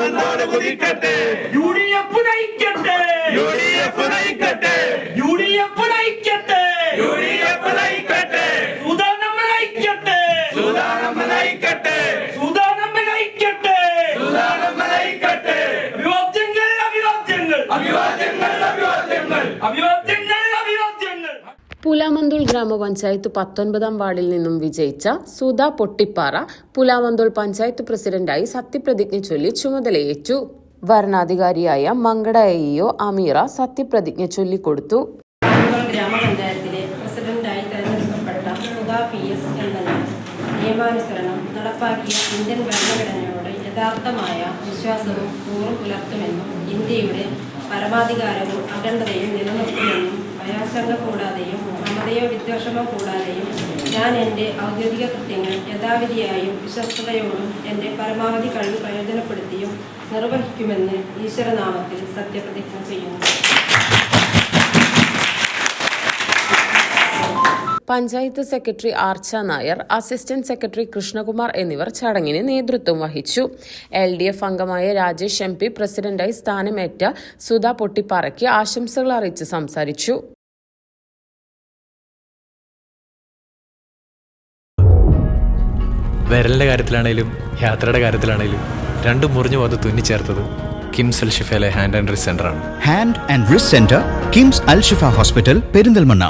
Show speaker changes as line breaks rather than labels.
UDF നയിക്കട്ടെ.
Pulamanthole ഗ്രാമപഞ്ചായത്ത് 19-ാം വാർഡിൽ നിന്നും വിജയിച്ച സുധ പൊട്ടിപ്പാറ പുലാമന്തോൾ പഞ്ചായത്ത് പ്രസിഡന്റായി സത്യപ്രതിജ്ഞ ചൊല്ലി ചുമതലയേറ്റു. വരണാധികാരിയായ മങ്കട AEO അമീറ സത്യപ്രതിജ്ഞ ചൊല്ലിക്കൊടുത്തു.
ഗ്രാമപഞ്ചായത്തിലെ പ്രസിഡന്റായി തെരഞ്ഞെടുക്കപ്പെട്ട സുധ PS എന്ന നിയമാനുസരണം നടപ്പാക്കിയ ഇന്ത്യൻ ഭരണഘടനയോട് യഥാർത്ഥമായ വിശ്വാസവും കൂറും പുലർത്തുമെന്നും ഇന്ത്യയുടെ പരമാധികാരവും അഖണ്ഡതയും നിലനിർത്തുമെന്നും ഭയാശങ്ക കൂടാതെയും മമതയോ വിദ്വേഷമോ കൂടാതെയും ഞാൻ എൻ്റെ ഔദ്യോഗിക കൃത്യങ്ങൾ യഥാവിധിയായും വിശ്വസ്തയോടും എൻ്റെ പരമാവധി കഴിവ് പ്രയോജനപ്പെടുത്തിയും നിർവഹിക്കുമെന്ന് ഈശ്വരനാമത്തിൽ സത്യപ്രതിജ്ഞ ചെയ്യുന്നു.
Panchayat secretary Archa Nair, assistant secretary Krishnakumar എന്നിവർ ചടങ്ങിന് നേതൃത്വം വഹിച്ചു. LDF അംഗമായ രാജേഷ് MP പ്രസിഡന്റായി സ്ഥാനമേറ്റ സുധ പൊട്ടിപ്പാറയ്ക്ക് ആശംസകൾ അറിയിച്ച് സംസാരിച്ചു.
വിരലിന്റെ കാര്യത്തിലാണേലും യാത്രയുടെ കാര്യത്തിലാണേലും രണ്ടും മുറിഞ്ഞു പോകാതെ തുന്നിച്ചേർത്തത് കിംസ് അൽ ഷിഫയിലെ ഹാൻഡ് ആൻഡ് റിസ്റ്റ് സെന്ററാണ്.
Hand and wrist centre, KIMS Al Shifa hospital, Perinthalmanna.